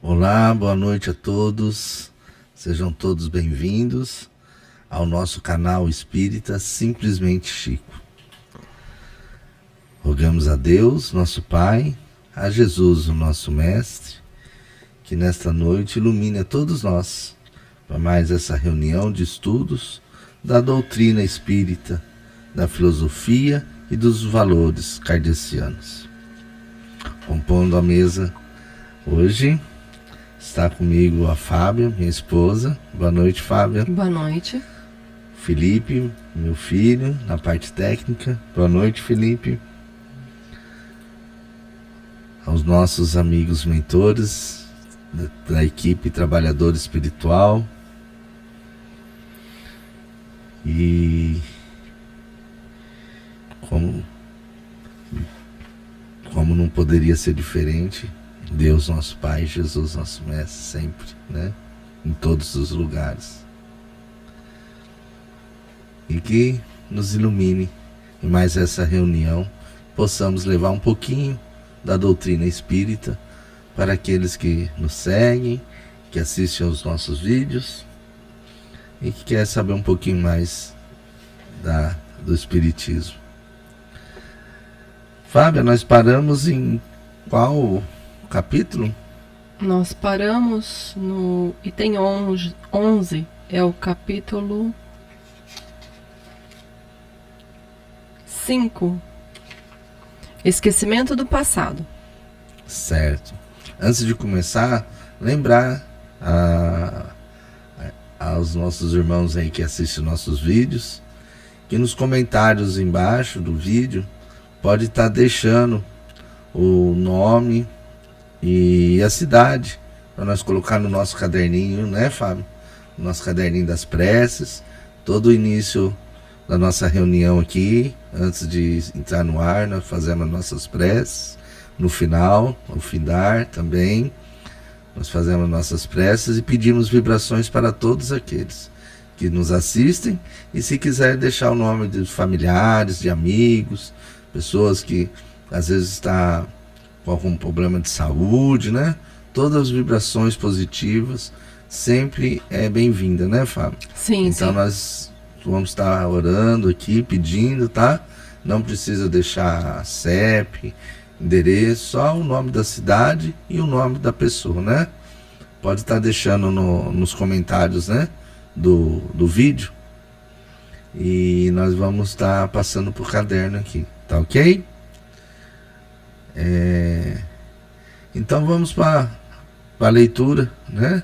Olá, boa noite a todos. Sejam todos bem-vindos ao nosso canal Espírita Simplesmente Chico. Rogamos a Deus, nosso Pai, a Jesus, o nosso Mestre, que nesta noite ilumine a todos nós para mais essa reunião de estudos da doutrina espírita, da filosofia e dos valores kardecianos. Compondo a mesa hoje está comigo a Fábia, minha esposa. Boa noite, Fábia. Boa noite. Felipe, meu filho, na parte técnica. Boa noite, Felipe. Aos nossos amigos mentores da equipe Trabalhador Espiritual. E como não poderia ser diferente, Deus nosso Pai, Jesus nosso Mestre, sempre, né? Em todos os lugares. E que nos ilumine em mais essa reunião, possamos levar um pouquinho da doutrina espírita para aqueles que nos seguem, que assistem aos nossos vídeos e que querem saber um pouquinho mais do Espiritismo. Fábia, nós paramos em qual capítulo? Nós paramos no item 11, é o capítulo 5, Esquecimento do Passado. Certo. Antes de começar, lembrar aos nossos irmãos aí que assistem nossos vídeos, que nos comentários embaixo do vídeo pode estar deixando o nome e a cidade para nós colocar no nosso caderninho, né, Fábio? No nosso caderninho das preces. Todo o início da nossa reunião aqui, antes de entrar no ar, nós fazemos as nossas preces. No final, ao findar também, nós fazemos nossas preces e pedimos vibrações para todos aqueles que nos assistem. E se quiser deixar o nome de familiares, de amigos, pessoas que às vezes está com algum problema de saúde, né? Todas as vibrações positivas sempre é bem-vinda, né, Fábio? Sim, então sim. Nós vamos estar orando aqui, pedindo, tá? Não precisa deixar CEP, endereço, só o nome da cidade e o nome da pessoa, né? Pode estar deixando nos comentários, né? Do vídeo. E nós vamos estar passando por caderno aqui, tá ok? Então vamos para a leitura, né?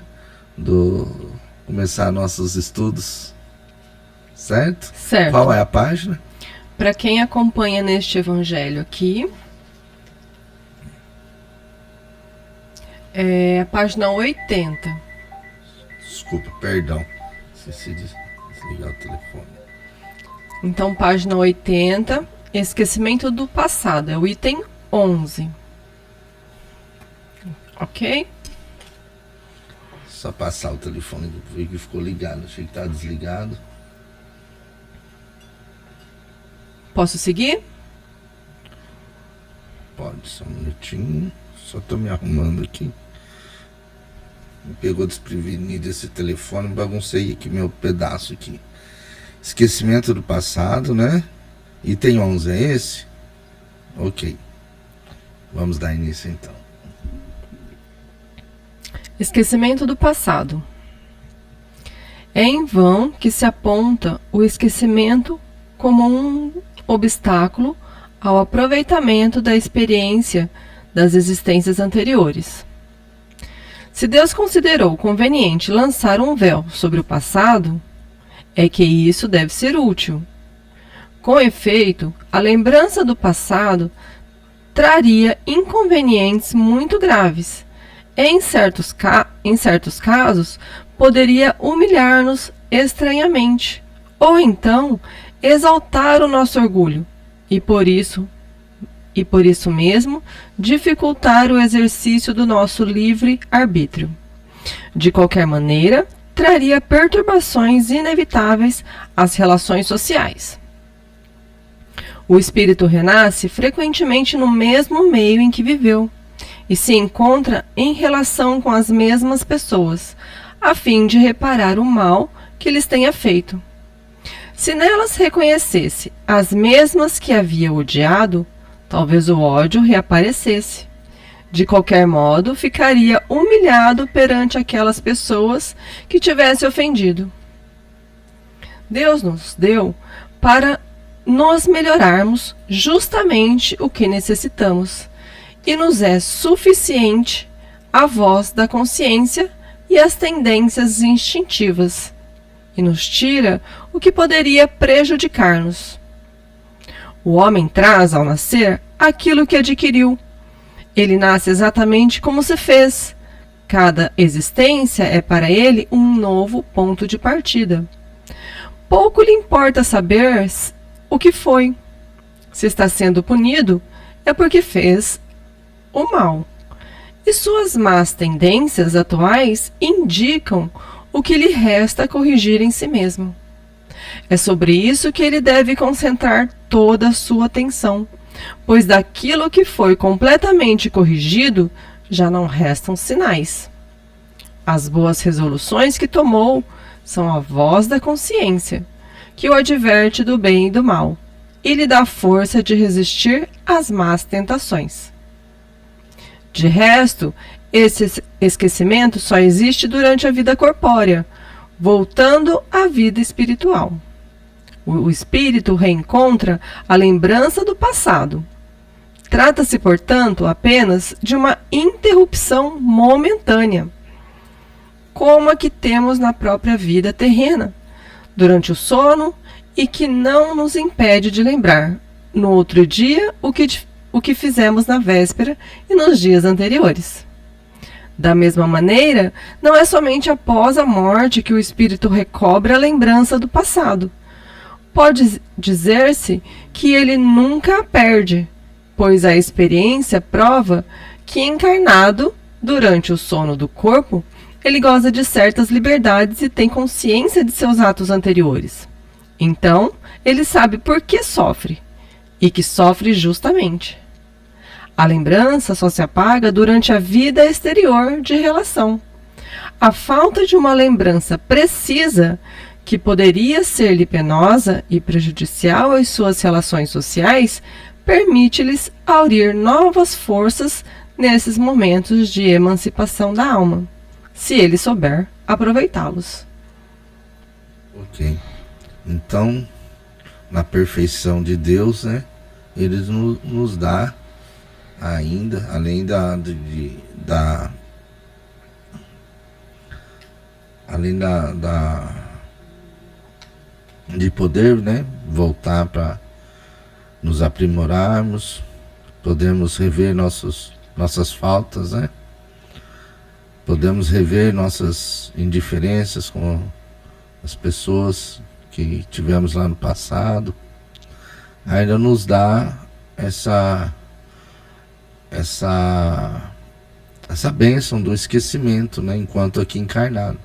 Começar nossos estudos, certo? Certo. Qual é a página? Para quem acompanha neste evangelho aqui, é a página 80. Desculpa, perdão. Esqueci de desligar o telefone. Então, página 80, Esquecimento do Passado, é o item 11. Ok? Só passar o telefone que ficou ligado. Achei que estava desligado. Posso seguir? Pode, só um minutinho. Só estou me arrumando aqui. Me pegou desprevenido esse telefone, baguncei aqui meu pedaço aqui. Esquecimento do passado, né? Item 11, é esse? Ok. Vamos dar início então. Esquecimento do passado. É em vão que se aponta o esquecimento como um obstáculo ao aproveitamento da experiência das existências anteriores. Se Deus considerou conveniente lançar um véu sobre o passado, é que isso deve ser útil. Com efeito, a lembrança do passado traria inconvenientes muito graves. Em certos casos, poderia humilhar-nos estranhamente, ou então exaltar o nosso orgulho, e por isso mesmo, dificultar o exercício do nosso livre arbítrio. De qualquer maneira, traria perturbações inevitáveis às relações sociais. O espírito renasce frequentemente no mesmo meio em que viveu, e se encontra em relação com as mesmas pessoas, a fim de reparar o mal que lhes tenha feito. Se nelas reconhecesse as mesmas que havia odiado, talvez o ódio reaparecesse. De qualquer modo, ficaria humilhado perante aquelas pessoas que tivesse ofendido. Deus nos deu para nós melhorarmos justamente o que necessitamos, e nos é suficiente a voz da consciência e as tendências instintivas, e nos tira o que poderia prejudicar-nos. O homem traz, ao nascer, aquilo que adquiriu. Ele nasce exatamente como se fez. Cada existência é para ele um novo ponto de partida. Pouco lhe importa saber o que foi. Se está sendo punido, é porque fez o mal. E suas más tendências atuais indicam o que lhe resta corrigir em si mesmo. É sobre isso que ele deve concentrar toda a sua atenção, pois daquilo que foi completamente corrigido já não restam sinais. As boas resoluções que tomou são a voz da consciência, que o adverte do bem e do mal, e lhe dá força de resistir às más tentações. De resto, esse esquecimento só existe durante a vida corpórea, voltando à vida espiritual. O espírito reencontra a lembrança do passado. Trata-se, portanto, apenas de uma interrupção momentânea, como a que temos na própria vida terrena, durante o sono, e que não nos impede de lembrar, no outro dia, o que fizemos na véspera e nos dias anteriores. Da mesma maneira, não é somente após a morte que o espírito recobra a lembrança do passado. Pode dizer-se que ele nunca a perde, pois a experiência prova que, encarnado durante o sono do corpo, ele goza de certas liberdades e tem consciência de seus atos anteriores. Então, ele sabe por que sofre, e que sofre justamente. A lembrança só se apaga durante a vida exterior de relação. A falta de uma lembrança precisa, que poderia ser-lhe penosa e prejudicial às suas relações sociais, permite-lhes aurir novas forças nesses momentos de emancipação da alma, se ele souber aproveitá-los. Ok. Então, na perfeição de Deus, né, ele nos dá ainda, além de poder, né, voltar para nos aprimorarmos, podemos rever nossas faltas, né? Podemos rever nossas indiferenças com as pessoas que tivemos lá no passado. Ainda nos dá essa bênção do esquecimento, né, enquanto aqui encarnado.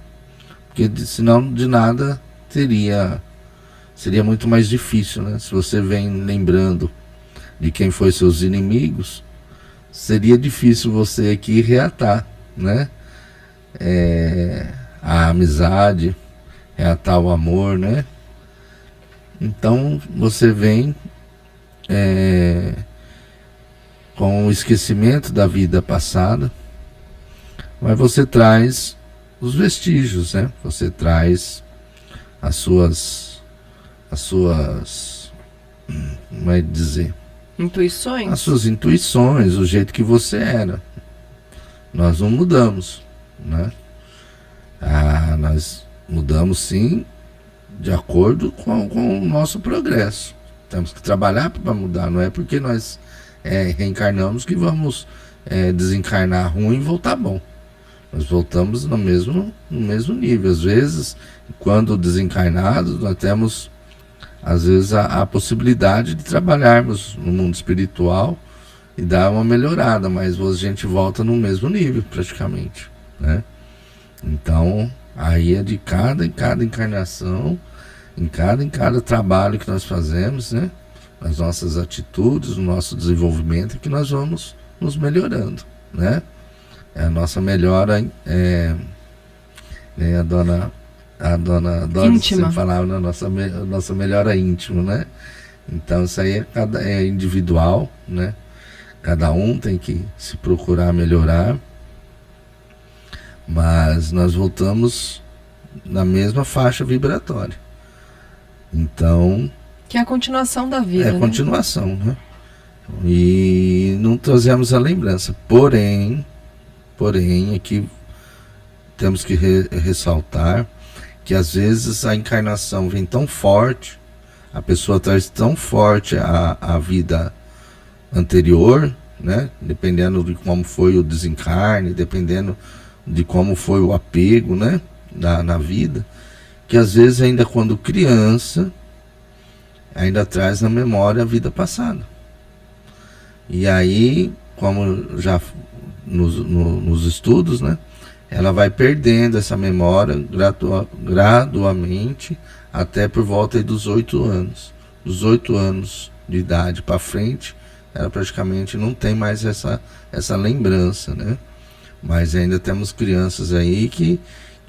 Porque senão de nada seria muito mais difícil, né? Se você vem lembrando de quem foi seus inimigos, seria difícil você aqui reatar, né? A amizade, reatar o amor, né? Então você vem com o esquecimento da vida passada, mas você traz os vestígios, né? Você traz as suas como é dizer? Intuições? As suas intuições, o jeito que você era. Nós não mudamos, né? Nós mudamos sim, de acordo com o nosso progresso. Temos que trabalhar para mudar, não é porque nós reencarnamos que vamos desencarnar ruim e voltar bom. Nós voltamos no mesmo nível. Às vezes, quando desencarnados, nós temos às vezes a possibilidade de trabalharmos no mundo espiritual e dar uma melhorada, mas a gente volta no mesmo nível praticamente, né? Então aí é de cada encarnação, em cada trabalho que nós fazemos, né? Nas nossas atitudes, no nosso desenvolvimento, que nós vamos nos melhorando, né? É a nossa melhora, a dona Doris Íntima. sempre falava na nossa melhora íntima, né? Então isso aí é individual, né? Cada um tem que se procurar melhorar, mas nós voltamos na mesma faixa vibratória. Então, Que é a continuação da vida, é né? continuação, né? E não trazemos a lembrança. Porém, aqui temos que ressaltar que às vezes a encarnação vem tão forte, a pessoa traz tão forte a vida anterior, né? Dependendo de como foi o desencarne, dependendo de como foi o apego, né? na vida, que às vezes ainda quando criança ainda traz na memória a vida passada. E aí, como já nos estudos, né, ela vai perdendo essa memória gradualmente até por volta aí dos 8 anos. Dos 8 anos de idade para frente, ela praticamente não tem mais essa lembrança, né? Mas ainda temos crianças aí que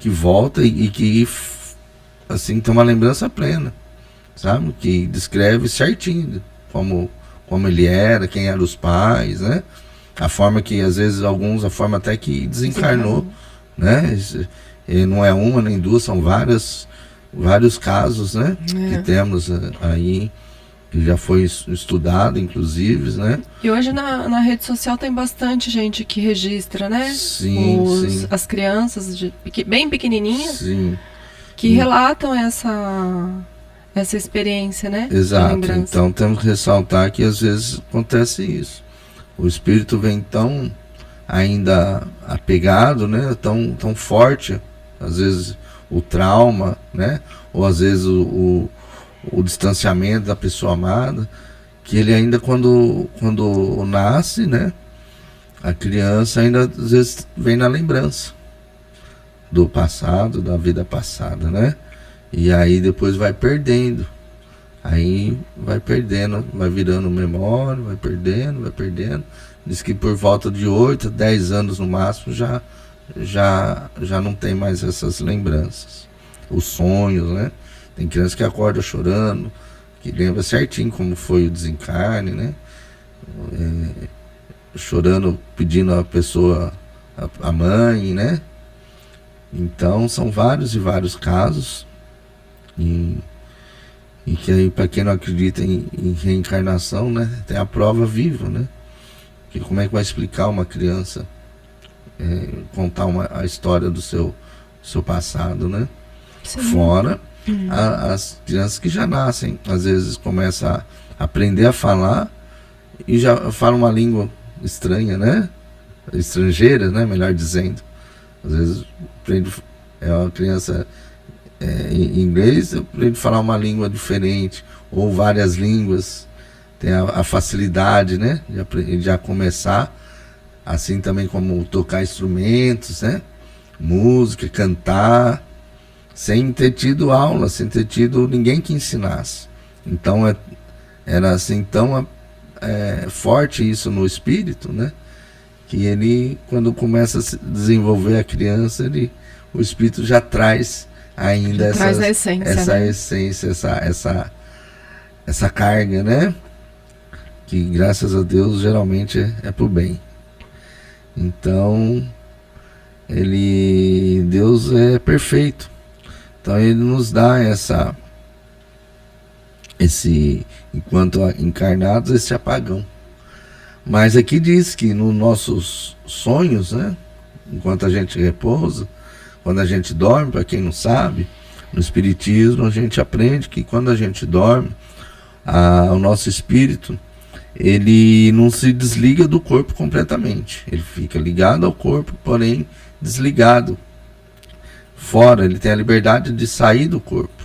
volta e que assim tem uma lembrança plena, sabe? Que descreve certinho como ele era, quem eram os pais, né? A forma que às vezes a forma até que desencarnou, né? E não é uma nem duas, são vários casos, né? Que temos aí, que já foi estudado, inclusive, né? E hoje na rede social tem bastante gente que registra, né? Sim. As crianças bem pequenininhas, sim, que relatam essa experiência, né? Exato. Então temos que ressaltar que às vezes acontece isso. O espírito vem tão ainda apegado, né? Tão forte, às vezes o trauma, né? Ou às vezes o distanciamento da pessoa amada, que ele ainda quando nasce, né? A criança ainda às vezes vem na lembrança do passado, da vida passada, né? E aí depois vai perdendo. Aí vai perdendo, vai virando memória, vai perdendo. Diz que por volta de 8, 10 anos no máximo já não tem mais essas lembranças. Os sonhos, né? Tem criança que acorda chorando, que lembra certinho como foi o desencarne, né? Chorando, pedindo a pessoa, a mãe, né? Então são vários e vários casos. E que aí, para quem não acredita em reencarnação, né, tem a prova viva, né? Que como é que vai explicar uma criança contar a história do seu passado, né? Sim. Fora as crianças que já nascem, às vezes começam a aprender a falar e já falam uma língua estranha, né? Estrangeira, né? Melhor dizendo. Às vezes uma criança em inglês, aprende a falar uma língua diferente, ou várias línguas, tem a facilidade, né, de já começar, assim também como tocar instrumentos, né, música, cantar, sem ter tido aula, sem ter tido ninguém que ensinasse. Então era assim tão forte isso no espírito, né, que ele, quando começa a se desenvolver a criança, o espírito já traz ainda essa essência, essa carga, né? Que graças a Deus geralmente é pro bem. Então Deus é perfeito. Então ele nos dá enquanto encarnados, esse apagão. Mas aqui diz que nos nossos sonhos, né? Enquanto a gente repousa, quando a gente dorme, para quem não sabe, no Espiritismo a gente aprende que quando a gente dorme, o nosso espírito, ele não se desliga do corpo completamente. Ele fica ligado ao corpo, porém desligado. Fora, ele tem a liberdade de sair do corpo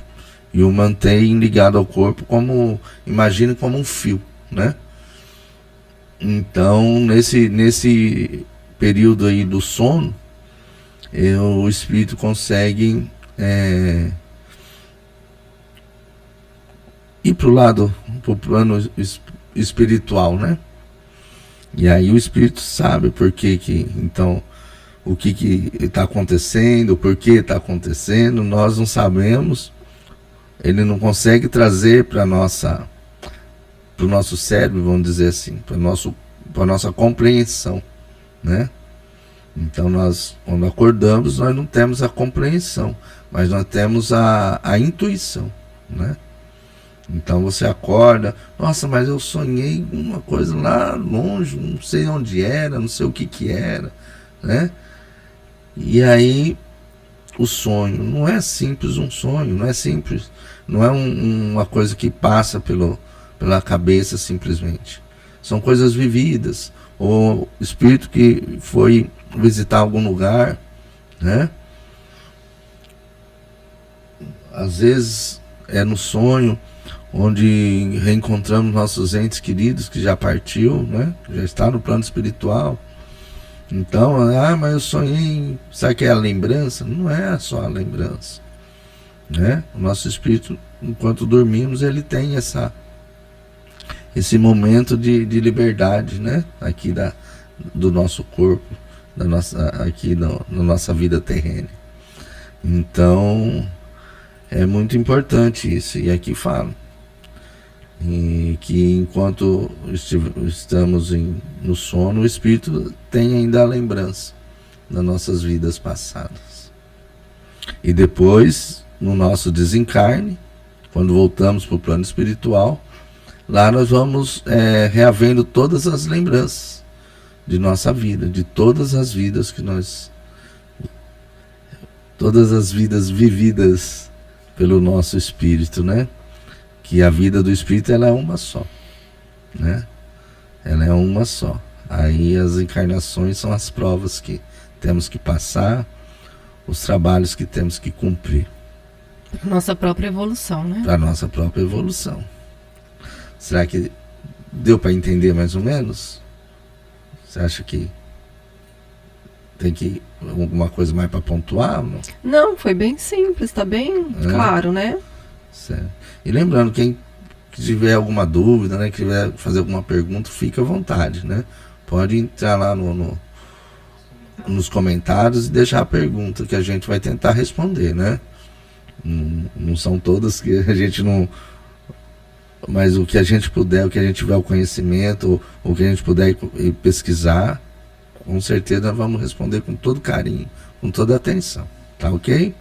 e o mantém ligado ao corpo, imagine como um fio, né? Então, nesse período aí do sono, o espírito consegue ir pro plano espiritual, né? E aí o Espírito sabe por que então, o que está acontecendo, por que está acontecendo, nós não sabemos. Ele não consegue trazer para o nosso cérebro, vamos dizer assim, para a nossa compreensão, né? Então nós, quando acordamos, nós não temos a compreensão, mas nós temos a intuição, né? Então você acorda, nossa, mas eu sonhei uma coisa lá longe, não sei onde era, não sei o que era, né? E aí o sonho não é simples um sonho, não é simples, não é uma coisa que passa pela cabeça simplesmente. São coisas vividas, ou espírito que foi visitar algum lugar, né? Às vezes é no sonho onde reencontramos nossos entes queridos que já partiu, né? Que já está no plano espiritual. Então, mas eu sonhei, sabe que é a lembrança? Não é só a lembrança, né? O nosso espírito, enquanto dormimos, ele tem esse momento de liberdade, né? Aqui do nosso corpo, aqui na nossa vida terrena. Então, é muito importante isso. E aqui falo que enquanto estamos no sono, o Espírito tem ainda a lembrança das nossas vidas passadas. E depois, no nosso desencarne, quando voltamos para o plano espiritual, lá nós vamos reavendo todas as lembranças de nossa vida, de todas as vidas todas as vidas vividas pelo nosso espírito, né? Que a vida do espírito, ela é uma só, né? Ela é uma só. Aí as encarnações são as provas que temos que passar, os trabalhos que temos que cumprir. Para nossa própria evolução, né? Para nossa própria evolução. Será que deu para entender mais ou menos? Você acha que tem alguma coisa mais para pontuar? Não? Não, foi bem simples, tá bem claro, né? Certo. E lembrando, quem tiver alguma dúvida, né, quiser fazer alguma pergunta, fica à vontade, né? Pode entrar lá nos comentários e deixar a pergunta que a gente vai tentar responder, né? Não são todas que a gente não... Mas o que a gente puder, o que a gente tiver o conhecimento, o que a gente puder ir pesquisar, com certeza nós vamos responder com todo carinho, com toda atenção. Tá ok?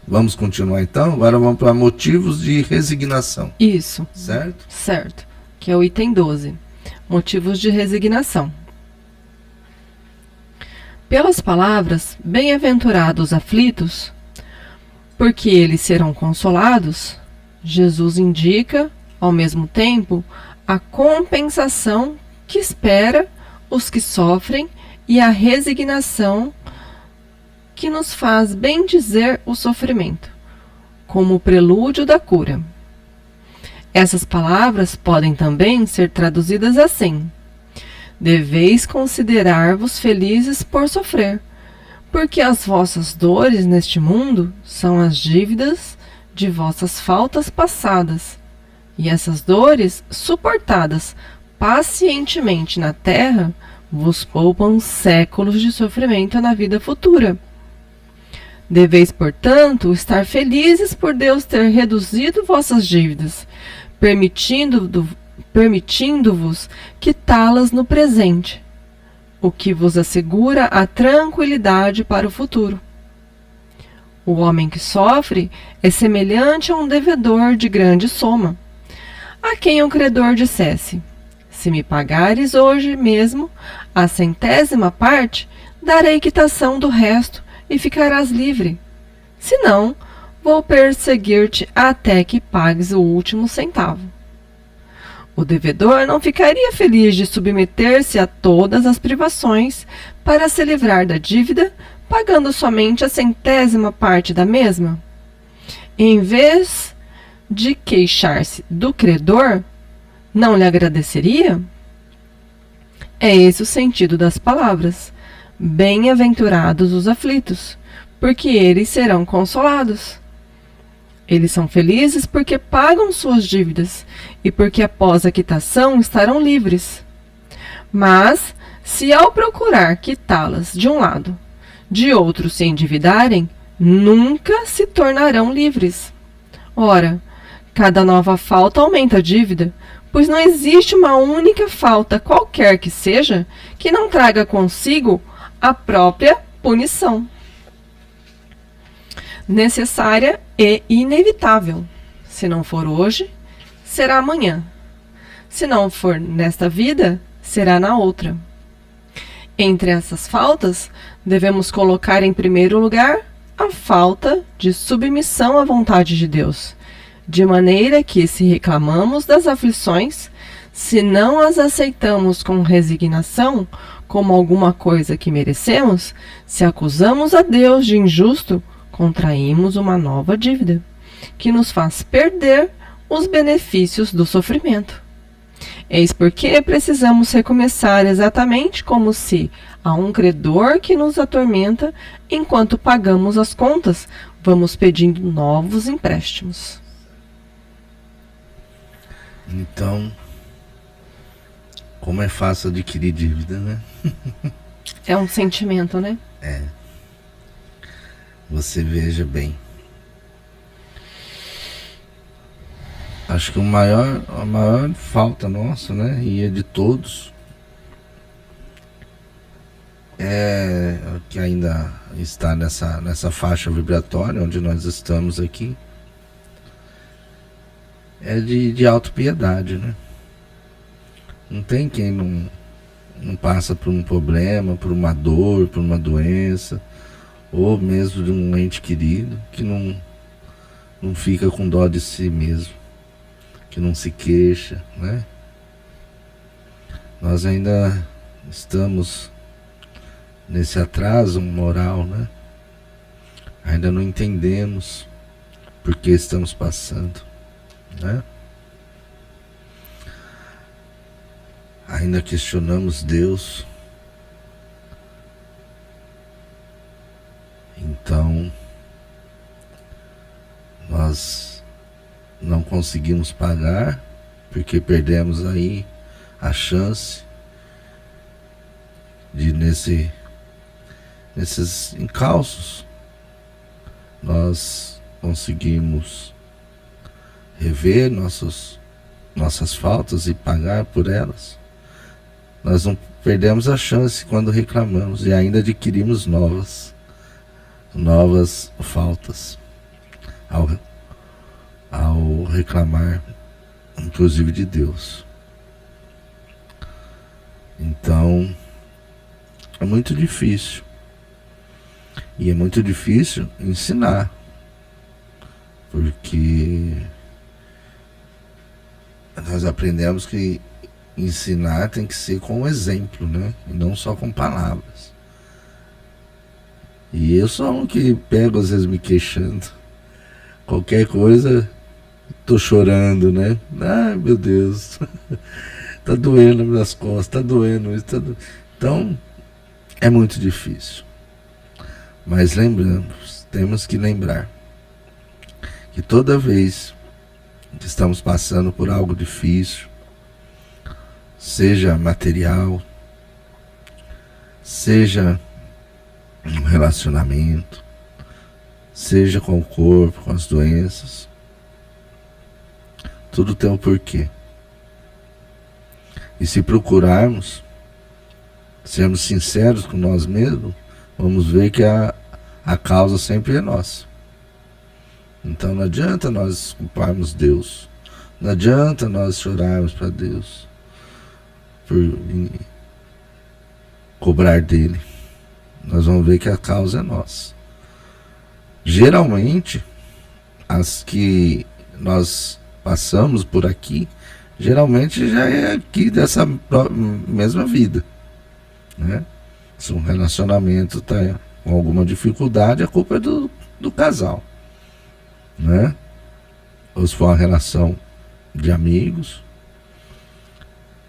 Vamos continuar então? Agora vamos para motivos de resignação. Isso. Certo? Certo. Que é o item 12. Motivos de resignação. Pelas palavras, bem-aventurados aflitos, porque eles serão consolados, Jesus indica, ao mesmo tempo, a compensação que espera os que sofrem e a resignação que nos faz bendizer o sofrimento, como o prelúdio da cura. Essas palavras podem também ser traduzidas assim: deveis considerar-vos felizes por sofrer, porque as vossas dores neste mundo são as dívidas de vossas faltas passadas, e essas dores, suportadas pacientemente na terra, vos poupam séculos de sofrimento na vida futura. Deveis, portanto, estar felizes por Deus ter reduzido vossas dívidas, permitindo-vos quitá-las no presente, o que vos assegura a tranquilidade para o futuro. O homem que sofre é semelhante a um devedor de grande soma, a quem o credor dissesse: se me pagares hoje mesmo a 100ª parte, darei quitação do resto e ficarás livre. Se não, vou perseguir-te até que pagues o último centavo. O devedor não ficaria feliz de submeter-se a todas as privações para se livrar da dívida, pagando somente a 100ª parte da mesma? Em vez de queixar-se do credor, não lhe agradeceria? É esse o sentido das palavras: bem-aventurados os aflitos, porque eles serão consolados. Eles são felizes porque pagam suas dívidas e porque após a quitação estarão livres. Mas, se ao procurar quitá-las de um lado, de outro se endividarem, nunca se tornarão livres. Ora, cada nova falta aumenta a dívida, pois não existe uma única falta, qualquer que seja, que não traga consigo a própria punição. Necessária e inevitável. Se não for hoje, será amanhã. Se não for nesta vida, será na outra. Entre essas faltas, devemos colocar em primeiro lugar a falta de submissão à vontade de Deus, de maneira que, se reclamamos das aflições, se não as aceitamos com resignação, como alguma coisa que merecemos, se acusamos a Deus de injusto, contraímos uma nova dívida, que nos faz perder os benefícios do sofrimento. Eis porque precisamos recomeçar exatamente como se há um credor que nos atormenta, enquanto pagamos as contas, vamos pedindo novos empréstimos. Então, como é fácil adquirir dívida, né? É um sentimento, né? É. Você veja bem. Acho que a maior falta nossa, né, e é de todos, é que ainda está nessa faixa vibratória onde nós estamos aqui, é de autopiedade, né? Não tem quem não passa por um problema, por uma dor, por uma doença, ou mesmo de um ente querido, que não fica com dó de si mesmo, que não se queixa, né? Nós ainda estamos nesse atraso moral, né? Ainda não entendemos por que estamos passando, né? Ainda questionamos Deus. Então, nós não conseguimos pagar, porque perdemos aí a chance de nesses encalços nós conseguimos rever nossas faltas e pagar por elas. Nós não perdemos a chance quando reclamamos e ainda adquirimos novas faltas ao reclamar, inclusive de Deus. Então, é muito difícil. E é muito difícil ensinar, porque nós aprendemos que ensinar tem que ser com exemplo, né? E não só com palavras. E eu sou um que pego às vezes me queixando. Qualquer coisa, tô chorando, né? Ai, meu Deus, tá doendo nas costas, tá doendo isso, Então, é muito difícil. Mas temos que lembrar que toda vez que estamos passando por algo difícil, seja material, seja um relacionamento, seja com o corpo, com as doenças, tudo tem um porquê. E se procurarmos sermos sinceros com nós mesmos, vamos ver que a causa sempre é nossa. Então não adianta nós culparmos Deus, não adianta nós chorarmos para Deus por cobrar dele. Nós vamos ver que a causa é nossa. Geralmente, as que nós passamos por aqui, geralmente já é aqui dessa mesma vida, né? Se um relacionamento está com alguma dificuldade, a culpa é do casal, né? Ou se for uma relação de amigos,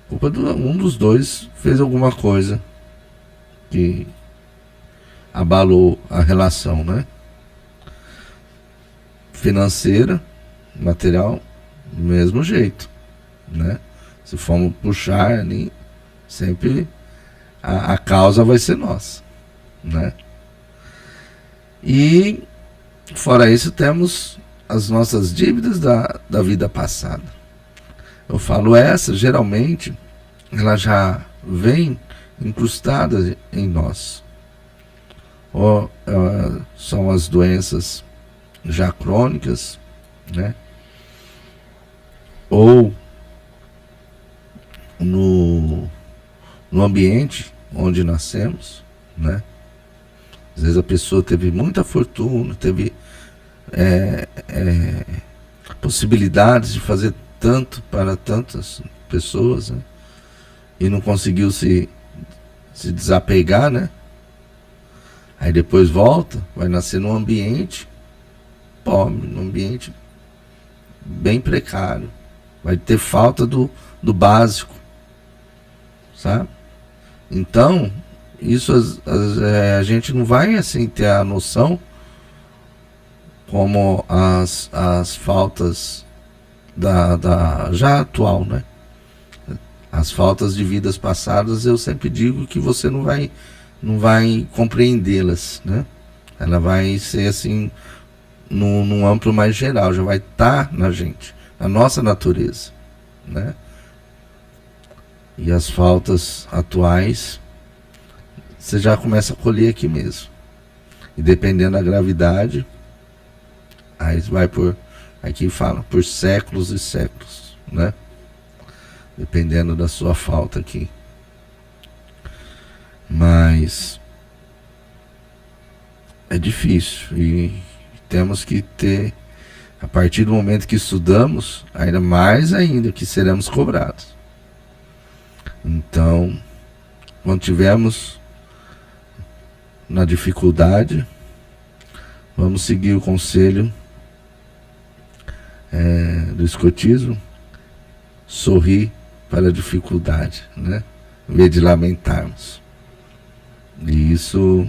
a culpa de um dos dois fez alguma coisa que abalou a relação, né? Financeira, material, do mesmo jeito, né? Se formos puxar ali, Sempre a causa vai ser nossa, né? E fora isso temos as nossas dívidas da vida passada. Eu falo essa, geralmente, ela já vem incrustada em nós. Ou são as doenças já crônicas, né? Ou no ambiente onde nascemos, né? Às vezes a pessoa teve muita fortuna, teve possibilidades de fazer tanto para tantas pessoas, né? E não conseguiu se desapegar, né? Aí depois volta, vai nascer num ambiente pobre, num ambiente bem precário, vai ter falta do básico, sabe? Então, isso a gente não vai assim ter a noção como as faltas da já atual, né? As faltas de vidas passadas, eu sempre digo que você não vai compreendê-las, né? Ela vai ser assim num amplo mais geral, já vai estar na gente, na nossa natureza, né? E as faltas atuais você já começa a colher aqui mesmo. E dependendo da gravidade, aí vai aqui fala, por séculos e séculos, né? Dependendo da sua falta aqui. Mas é difícil e temos que ter, a partir do momento que estudamos, ainda mais ainda que seremos cobrados. Então, quando tivermos na dificuldade, vamos seguir o conselho do escotismo, sorrir para a dificuldade, né? Em vez de lamentarmos. E isso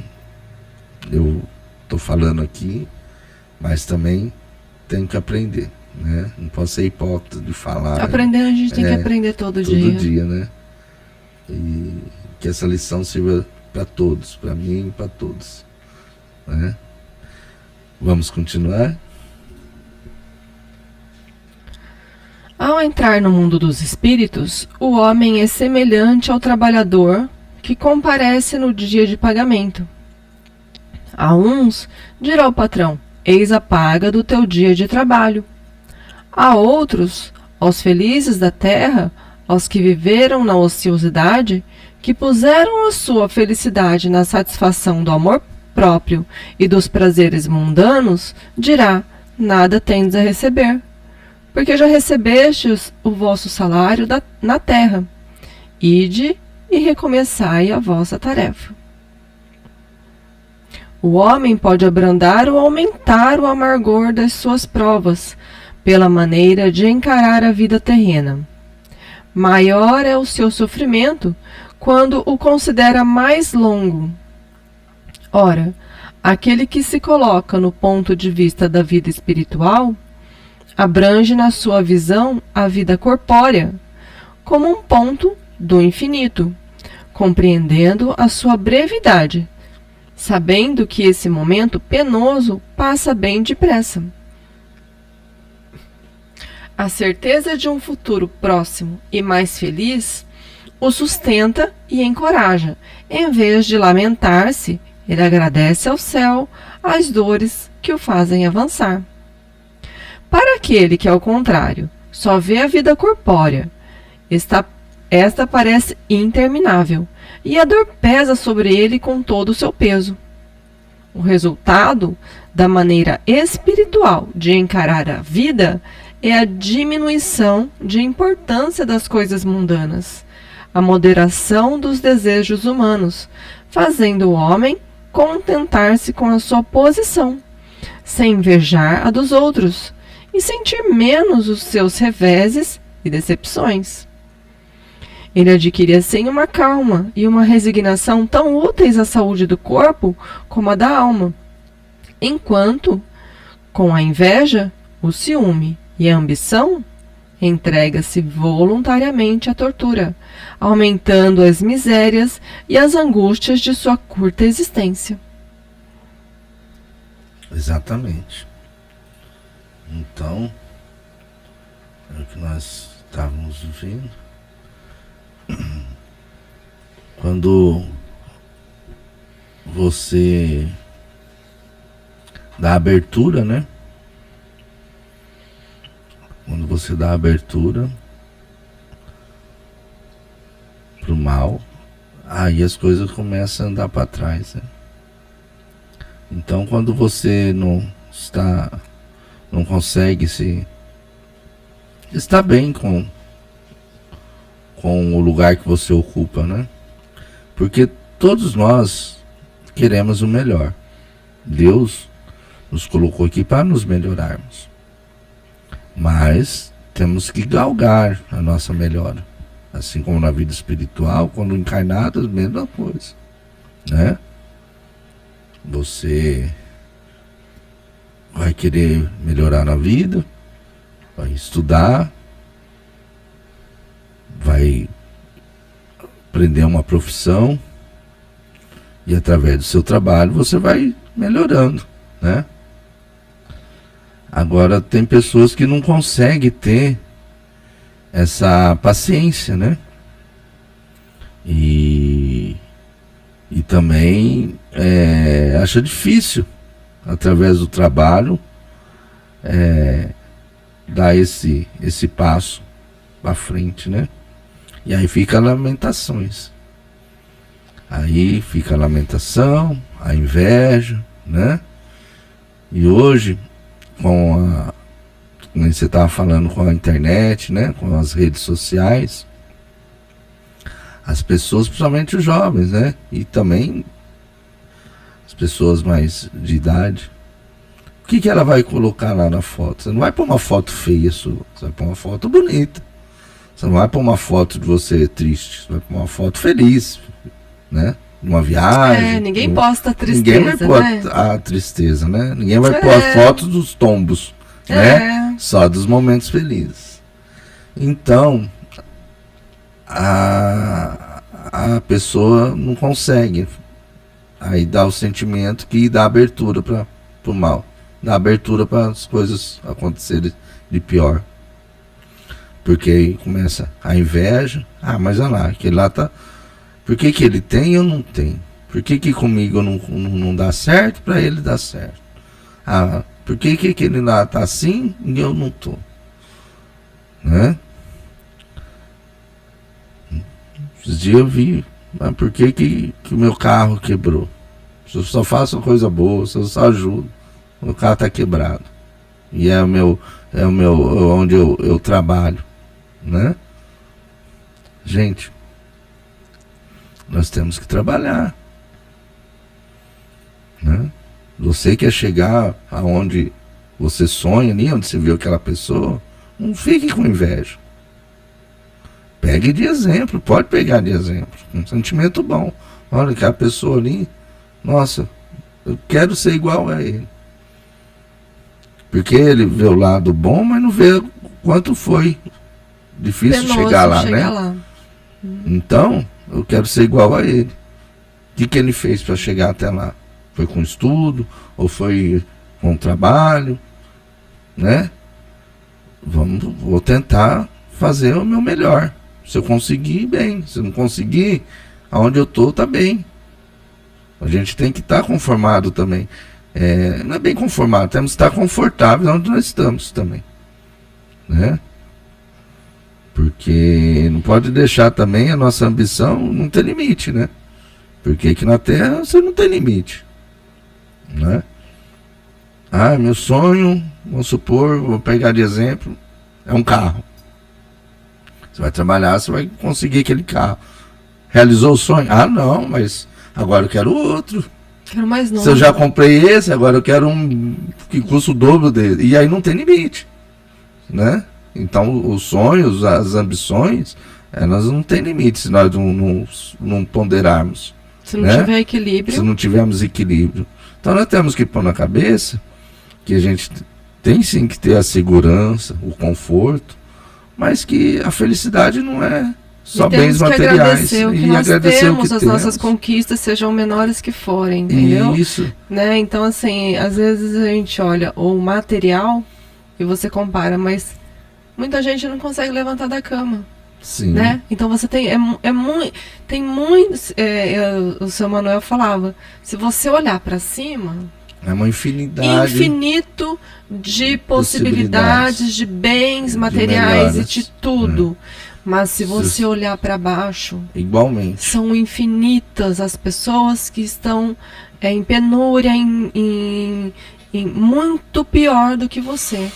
eu estou falando aqui, mas também tenho que aprender, né? Não posso ser hipócrita de falar. Aprender, a gente tem que aprender todo dia. Todo dia, né? E que essa lição sirva para todos, para mim e para todos, né? Vamos continuar? Ao entrar no mundo dos espíritos, o homem é semelhante ao trabalhador que comparece no dia de pagamento. A uns dirá o patrão: eis a paga do teu dia de trabalho. A outros, aos felizes da terra, aos que viveram na ociosidade, que puseram a sua felicidade na satisfação do amor próprio e dos prazeres mundanos, dirá: nada tendes a receber, porque já recebestes o vosso salário na terra. Ide e recomeçai a vossa tarefa. O homem pode abrandar ou aumentar o amargor das suas provas, pela maneira de encarar a vida terrena. Maior é o seu sofrimento quando o considera mais longo. Ora, aquele que se coloca no ponto de vista da vida espiritual abrange na sua visão a vida corpórea como um ponto do infinito, compreendendo a sua brevidade, sabendo que esse momento penoso passa bem depressa. A certeza de um futuro próximo e mais feliz o sustenta e encoraja. Em vez de lamentar-se, ele agradece ao céu as dores que o fazem avançar. Para aquele que, ao contrário, só vê a vida corpórea, esta parece interminável, e a dor pesa sobre ele com todo o seu peso. O resultado da maneira espiritual de encarar a vida é a diminuição de importância das coisas mundanas, a moderação dos desejos humanos, fazendo o homem contentar-se com a sua posição, sem invejar a dos outros, e sentir menos os seus reveses e decepções. Ele adquire assim uma calma e uma resignação tão úteis à saúde do corpo como a da alma, enquanto, com a inveja, o ciúme e a ambição, entrega-se voluntariamente à tortura, aumentando as misérias e as angústias de sua curta existência. Exatamente. Então, é o que nós estávamos vendo. Quando você dá abertura, né? Quando você dá abertura pro mal, aí as coisas começam a andar para trás, né? Então, quando você não consegue estar bem com o lugar que você ocupa, né? Porque todos nós queremos o melhor. Deus nos colocou aqui para nos melhorarmos. Mas temos que galgar a nossa melhora. Assim como na vida espiritual, quando encarnado, a mesma coisa, né? Você vai querer melhorar na vida, vai estudar, vai aprender uma profissão e através do seu trabalho você vai melhorando, né? Agora tem pessoas que não conseguem ter essa paciência, né? E também acha difícil, através do trabalho, dar esse passo para frente, né? E aí fica lamentações. Aí fica a lamentação, a inveja, né? E hoje, como você estava falando, com a internet, né? Com as redes sociais, as pessoas, principalmente os jovens, né? E também as pessoas mais de idade, o que ela vai colocar lá na foto? Você não vai pôr uma foto feia sua, você vai pôr uma foto bonita. Você não vai pôr uma foto de você triste, você vai pôr uma foto feliz, né? Uma viagem. Ninguém posta a tristeza, ninguém vai pôr, né? A tristeza, né? Ninguém vai pôr a foto dos tombos, né? Só dos momentos felizes. Então, a pessoa não consegue aí dar o sentimento que dá abertura para o mal, dá abertura para as coisas acontecerem de pior. Porque aí começa a inveja. Mas olha lá, aquele lá tá. Por que ele tem e eu não tenho? Por que comigo não dá certo, para ele dá certo? Por que ele lá tá assim e eu não tô? Né? Esses dias eu vi, mas por que o meu carro quebrou? Se eu só faço coisa boa, se eu só ajudo, o carro tá quebrado. E é o meu onde eu trabalho, né? Gente, nós temos que trabalhar, né? Você quer chegar aonde você sonha, ali onde você viu aquela pessoa, não fique com inveja. Pegue de exemplo, pode pegar de exemplo, um sentimento bom. Olha, aquela pessoa ali, nossa, eu quero ser igual a ele. Porque ele vê o lado bom, mas não vê quanto foi difícil chegar lá, né? Então, eu quero ser igual a ele. O que ele fez para chegar até lá? Foi com estudo? Ou foi com trabalho? Né? Vou tentar fazer o meu melhor. Se eu conseguir, bem. Se eu não conseguir, aonde eu estou, tá bem. A gente tem que estar conformado também. Não é bem conformado, temos que estar confortável onde nós estamos também, né? Porque não pode deixar também a nossa ambição não ter limite, né? Porque aqui na Terra você não tem limite, né? Meu sonho, vamos supor, vou pegar de exemplo, é um carro. Você vai trabalhar, você vai conseguir aquele carro. Realizou o sonho? Não, mas agora eu quero outro. Quero mais novo. Se eu já comprei esse, agora eu quero um que custa o dobro dele. E aí não tem limite, né? Então os sonhos, as ambições, elas não têm limite se nós não ponderarmos. Se não tiver equilíbrio. Se não tivermos equilíbrio. Então nós temos que pôr na cabeça que a gente tem sim que ter a segurança, o conforto, mas que a felicidade não é só e bens temos que materiais. agradecer o que E nós agradecer temos, o que as temos. nossas conquistas, sejam menores que forem, entendeu? Isso. Né? Então, assim, às vezes a gente olha o material e você compara, mas muita gente não consegue levantar da cama. Sim. Né? Então você tem tem muitos, o seu Manuel falava, se você olhar para cima, é uma infinidade, infinito de possibilidades, de bens materiais e de tudo. Mas se você olhar para baixo, igualmente, são infinitas as pessoas que estão em penúria, em muito pior do que você.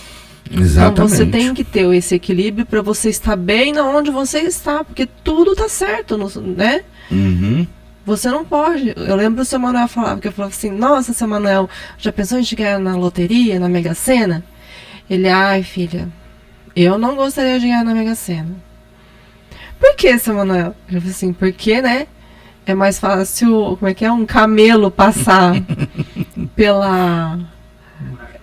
Exatamente. Então você tem que ter esse equilíbrio para você estar bem na onde você está, porque tudo tá certo, né? Uhum. Você não pode. Eu lembro o seu Manuel falava, que eu falava assim, nossa, seu Manuel, já pensou em ganhar na loteria, na Mega Sena? Ele, ai filha, eu não gostaria de ganhar na Mega Sena. Por que, seu Manuel? Eu falei assim, porque, né? É mais fácil, como é que é? Um camelo passar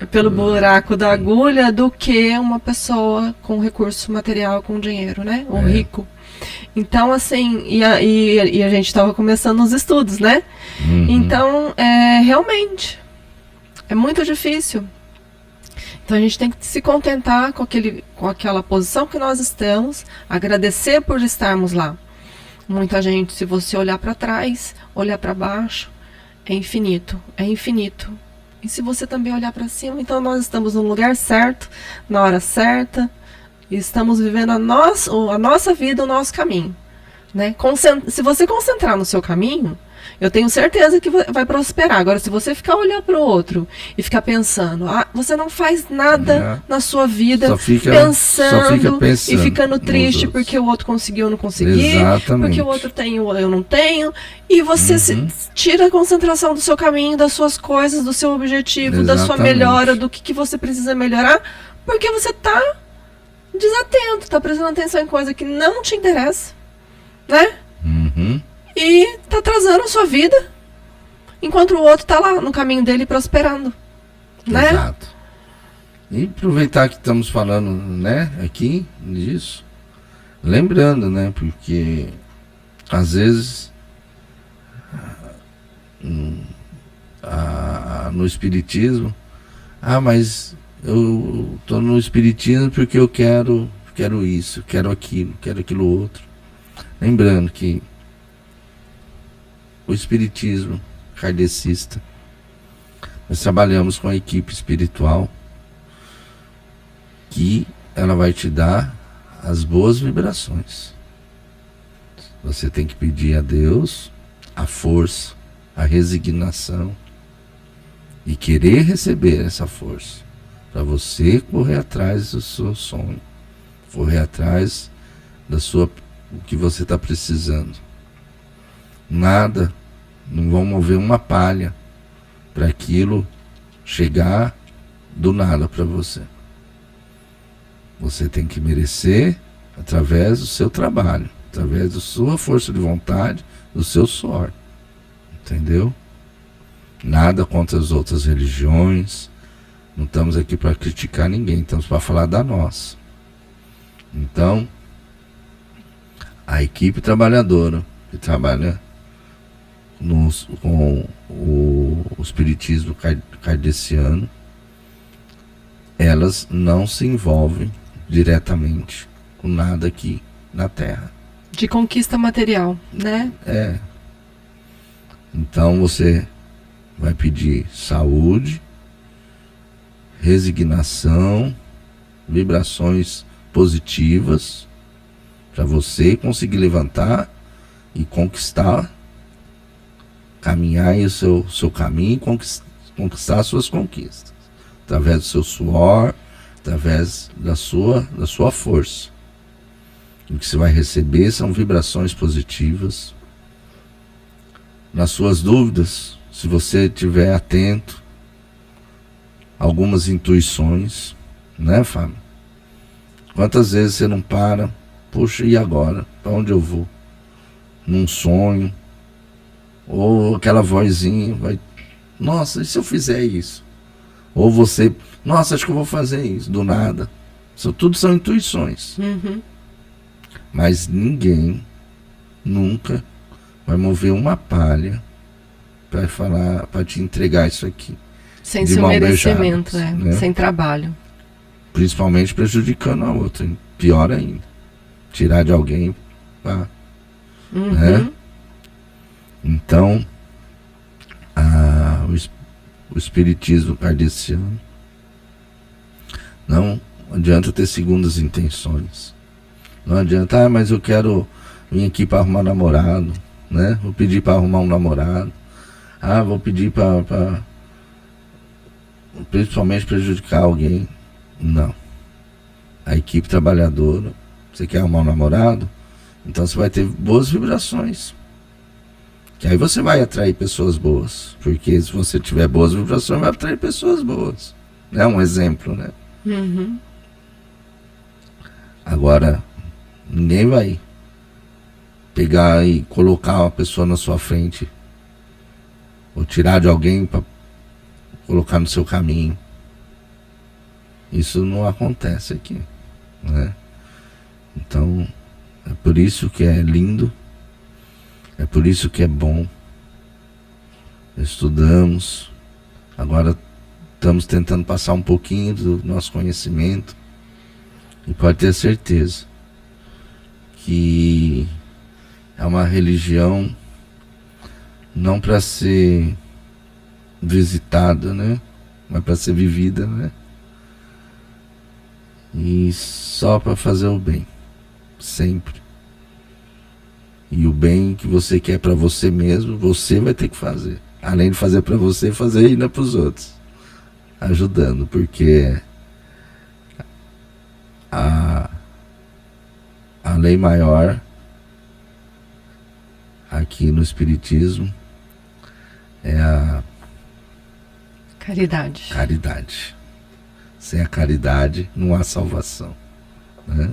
pelo buraco da agulha do que uma pessoa com recurso material, com dinheiro, né? O rico. Então, assim, e a gente estava começando os estudos, né? Uhum. Então, realmente, é muito difícil. Então, a gente tem que se contentar com aquela posição que nós estamos, agradecer por estarmos lá. Muita gente, se você olhar para trás, olhar para baixo, é infinito, é infinito. E se você também olhar para cima, então nós estamos no lugar certo, na hora certa, e estamos vivendo a nossa vida, o nosso caminho. Né? Se você concentrar no seu caminho, eu tenho certeza que vai prosperar. Agora, se você ficar olhando para o outro e ficar pensando, você não faz nada na sua vida, só fica pensando e ficando triste porque o outro conseguiu, eu não consegui, porque o outro tem, eu não tenho, e você tira a concentração do seu caminho, das suas coisas, do seu objetivo, da sua melhora, do que você precisa melhorar, porque você está desatento, está prestando atenção em coisa que não te interessa, né? E tá atrasando a sua vida, enquanto o outro tá lá no caminho dele prosperando, né? Exato. E aproveitar que estamos falando, né, aqui disso, lembrando, né, porque às vezes no espiritismo, mas eu tô no espiritismo porque eu quero isso, quero aquilo outro. Lembrando que o espiritismo kardecista, nós trabalhamos com a equipe espiritual que ela vai te dar as boas vibrações. Você tem que pedir a Deus a força, a resignação e querer receber essa força para você correr atrás do seu sonho, correr atrás o que você está precisando. Nada, não vão mover uma palha para aquilo chegar do nada para você. Você tem que merecer através do seu trabalho, através da sua força de vontade, do seu suor. Entendeu? Nada contra as outras religiões. Não estamos aqui para criticar ninguém, estamos para falar da nossa. Então, a equipe trabalhadora que trabalha com o espiritismo kardeciano, elas não se envolvem diretamente com nada aqui na Terra. De conquista material, né? Então você vai pedir saúde, resignação, vibrações positivas para você conseguir levantar e conquistar, caminhar aí o seu caminho e conquistar as suas conquistas através do seu suor, através da sua força. O que você vai receber são vibrações positivas. Nas suas dúvidas, se você estiver atento, algumas intuições, né, Fábio? Quantas vezes você não para, puxa, e agora? Para onde eu vou? Num sonho, ou aquela vozinha vai, nossa, e se eu fizer isso? Ou você, nossa, acho que eu vou fazer isso, do nada. Tudo são intuições. Mas ninguém nunca vai mover uma palha para falar, para te entregar isso aqui. Sem seu merecimento, né? Sem trabalho. Principalmente prejudicando a outra. Pior ainda. Tirar de alguém. Né? Então, o espiritismo kardeciano não adianta ter segundas intenções. Não adianta, mas eu quero vir aqui para arrumar namorado, né? Vou pedir para arrumar um namorado. Vou pedir para principalmente prejudicar alguém. Não. A equipe trabalhadora, você quer arrumar um namorado? Então você vai ter boas vibrações. Que aí você vai atrair pessoas boas. Porque se você tiver boas vibrações, vai atrair pessoas boas. É um exemplo, né? Agora, ninguém vai pegar e colocar uma pessoa na sua frente. Ou tirar de alguém para colocar no seu caminho. Isso não acontece aqui, né? Então, é por isso que é lindo, é por isso que é bom. Estudamos, agora estamos tentando passar um pouquinho do nosso conhecimento, e pode ter certeza que é uma religião não para ser visitada, né? Mas para ser vivida, né? E só para fazer o bem, sempre. E o bem que você quer para você mesmo, você vai ter que fazer. Além de fazer para você, fazer ainda para os outros, ajudando, porque a lei maior aqui no Espiritismo é a caridade. Sem a caridade não há salvação, né?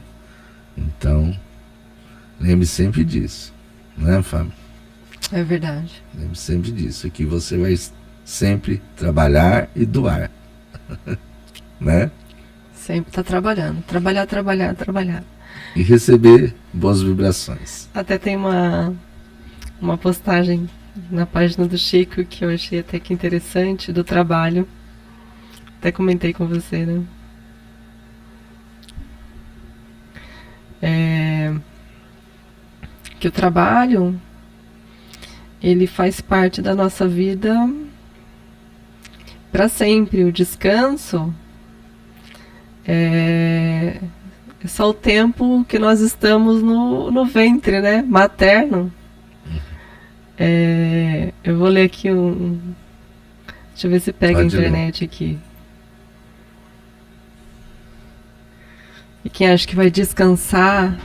Então, lembre sempre disso, né, Fábio? É verdade. Lembre sempre disso, que você vai sempre trabalhar e doar, né? Sempre tá trabalhando. Trabalhar. E receber boas vibrações. Até tem uma postagem na página do Chico que eu achei até que interessante, do trabalho. Até comentei com você, né? Que o trabalho, ele faz parte da nossa vida para sempre. O descanso é só o tempo que nós estamos no ventre, né? Materno. Eu vou ler aqui deixa eu ver se pega a internet aqui. E quem acha que vai descansar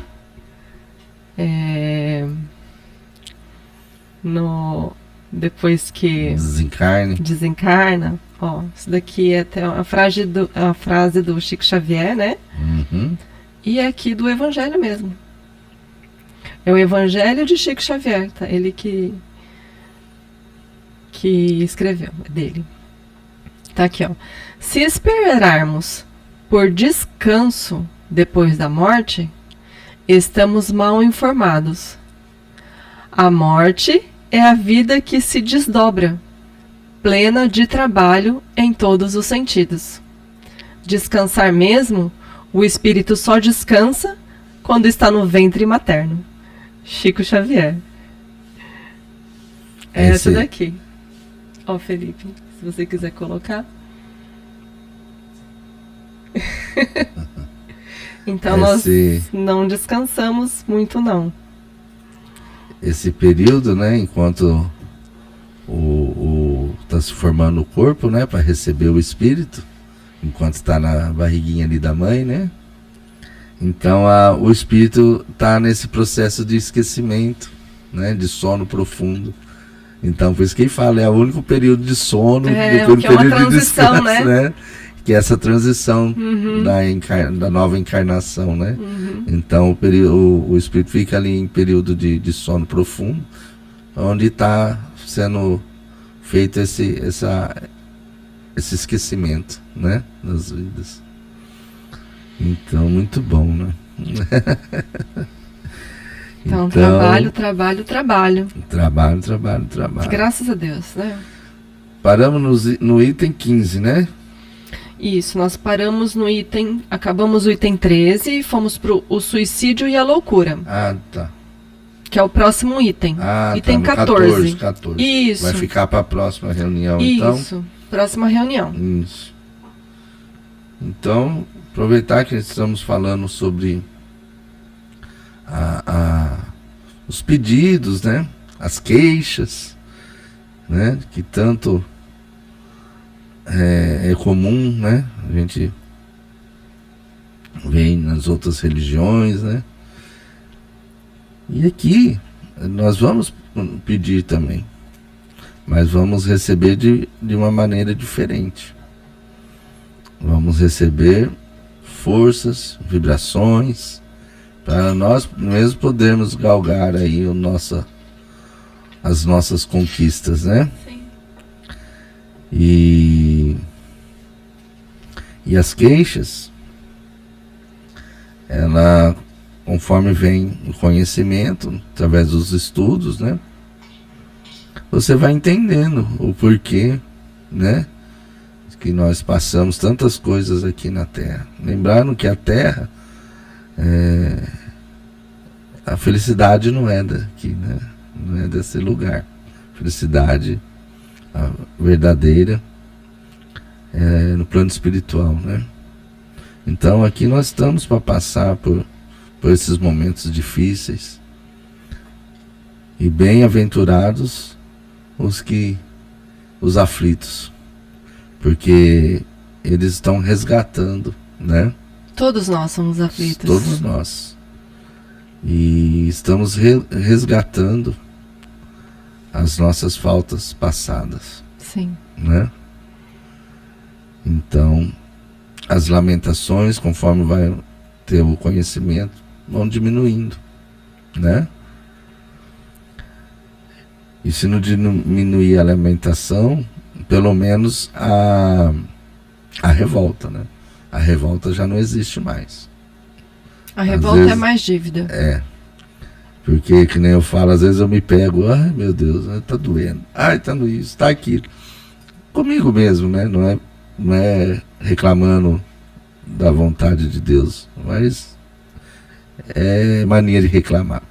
depois que desencarna, isso daqui é até a frase do Chico Xavier, né? E é aqui do Evangelho mesmo. É o Evangelho de Chico Xavier, tá? Ele que escreveu, é dele. Tá aqui, ó. Se esperarmos por descanso depois da morte, estamos mal informados. A morte é a vida que se desdobra, plena de trabalho em todos os sentidos. Descansar mesmo, o espírito só descansa quando está no ventre materno. Chico Xavier. É essa daqui. Ó, Felipe, se você quiser colocar. Então nós não descansamos muito, não. Esse período, né, enquanto está se formando o corpo, né, para receber o espírito, enquanto está na barriguinha ali da mãe, né? Então o espírito está nesse processo de esquecimento, né, de sono profundo. Então por isso que ele fala, é o único período de sono, depois do período de descanso, né? Que é essa transição da nova encarnação, né? Então o espírito fica ali em período de sono profundo, onde está sendo feito esse esquecimento, né? Das vidas. Então, muito bom, né? Então, trabalho, trabalho, trabalho. Trabalho, trabalho, trabalho. Graças a Deus, né? Paramos no item 15, né? Isso, nós paramos no item, acabamos o item 13 e fomos pro o suicídio e a loucura, Ah, tá. que é o próximo item. Ah, Item tá, no 14. 14. Isso. Vai ficar para a próxima reunião, então? Isso, próxima reunião. Isso. Então, aproveitar que estamos falando sobre os pedidos, né? As queixas, né? Que tanto é comum, né? A gente vê nas outras religiões, né? E aqui nós vamos pedir também, mas vamos receber de uma maneira diferente. Vamos receber forças, vibrações, para nós mesmos podermos galgar aí as nossas conquistas, né? Sim. E as queixas, ela, conforme vem o conhecimento, através dos estudos, né? Você vai entendendo o porquê, né? Que nós passamos tantas coisas aqui na Terra. Lembraram que a Terra, a felicidade não é daqui, né? Não é desse lugar. A felicidade, a verdadeira, é no plano espiritual, né? Então aqui nós estamos para passar por esses momentos difíceis. E bem-aventurados os aflitos, porque eles estão resgatando, né? Todos nós somos aflitos. Todos nós. E estamos resgatando as nossas faltas passadas. Sim. Né? Então, as lamentações, conforme vai ter o conhecimento, vão diminuindo, né? E se não diminuir a lamentação, pelo menos a revolta, né? A revolta já não existe mais. A revolta é mais dívida. É. Porque, que nem eu falo, às vezes eu me pego, ai meu Deus, tá doendo, ai tá no isso, tá aquilo. Comigo mesmo, né? Não é reclamando da vontade de Deus, mas é mania de reclamar.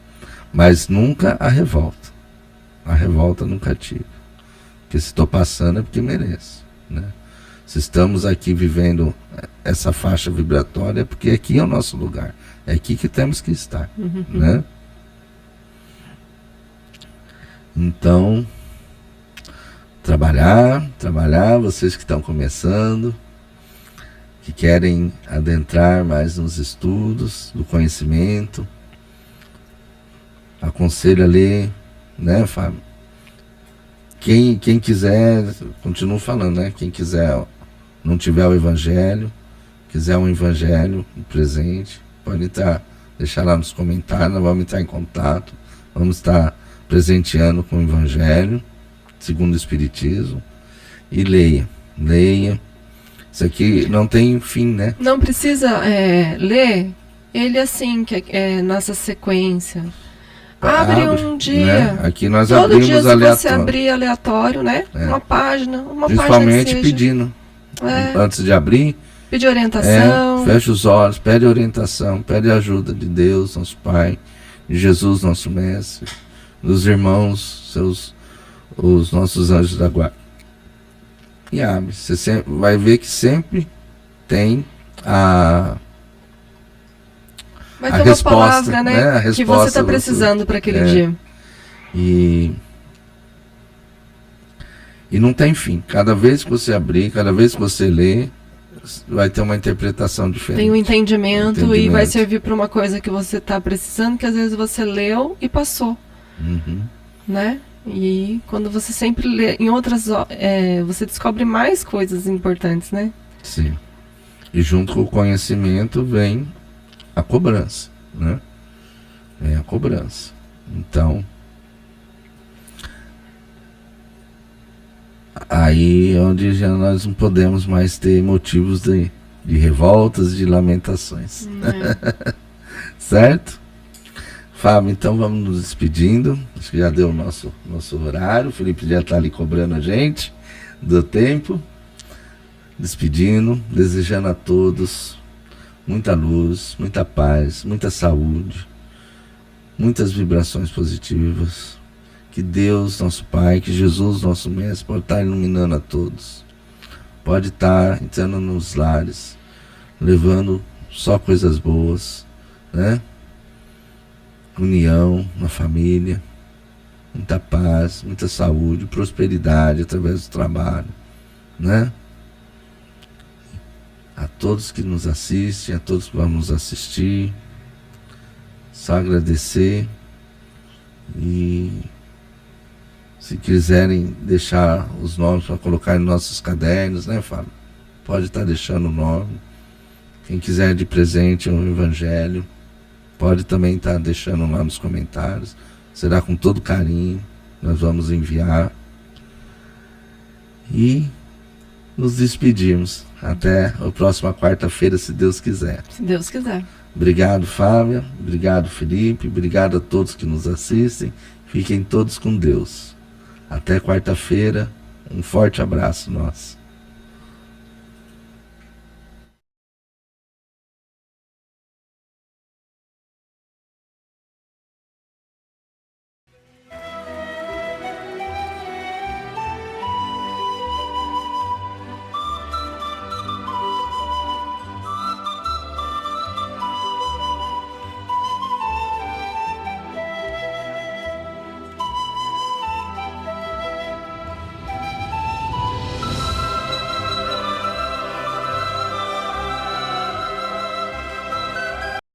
Mas nunca a revolta. A revolta nunca tive. Porque se estou passando é porque mereço, né? Se estamos aqui vivendo essa faixa vibratória é porque aqui é o nosso lugar. É aqui que temos que estar, né? Então, trabalhar, vocês que estão começando, que querem adentrar mais nos estudos do conhecimento, aconselho a ler, né, Fábio? Quem quiser, continuo falando, né? Quem quiser, não tiver o Evangelho, quiser um Evangelho presente, pode deixar lá nos comentários, nós vamos entrar em contato, vamos estar presenteando com o Evangelho, segundo o Espiritismo, e leia. Isso aqui não tem fim, né? Não precisa ler ele assim, que é nessa sequência. Abre um dia. Né? Aqui nós todo abrimos dia, aleatório. Se você abrir aleatório, né? Uma página Principalmente que pedindo. Antes de abrir. Pedir orientação. Fecha os olhos, pede orientação, pede a ajuda de Deus, nosso Pai, de Jesus, nosso Mestre, dos irmãos, os nossos anjos da guarda. E abre. Você vai ver que sempre tem vai ter uma resposta, palavra, né? A resposta que você está precisando para aquele dia. E não tem fim. Cada vez que você abrir, cada vez que você ler, vai ter uma interpretação diferente. Tem um entendimento. E vai servir para uma coisa que você está precisando, que às vezes você leu e passou. Né? E quando você sempre lê em outras, você descobre mais coisas importantes, né? Sim. E junto com o conhecimento vem a cobrança, né? Vem a cobrança. Então, aí é onde já nós não podemos mais ter motivos de revoltas e de lamentações. Certo? Fábio, então vamos nos despedindo. Acho que já deu o nosso horário. O Felipe já está ali cobrando a gente do tempo. Despedindo, desejando a todos muita luz, muita paz, muita saúde, muitas vibrações positivas. Que Deus, nosso Pai, que Jesus, nosso Mestre, pode estar iluminando a todos. Pode estar entrando nos lares, levando só coisas boas, né? União na família, muita paz, muita saúde, prosperidade através do trabalho, né? A todos que nos assistem, a todos que vão nos assistir, só agradecer. E se quiserem deixar os nomes para colocar em nossos cadernos, né, Fábio? Pode estar deixando o nome. Quem quiser de presente um evangelho, pode também estar deixando lá nos comentários. Será com todo carinho, nós vamos enviar. E nos despedimos. Até a próxima quarta-feira, se Deus quiser. Se Deus quiser. Obrigado, Fábia. Obrigado, Felipe. Obrigado a todos que nos assistem. Fiquem todos com Deus. Até quarta-feira. Um forte abraço nosso.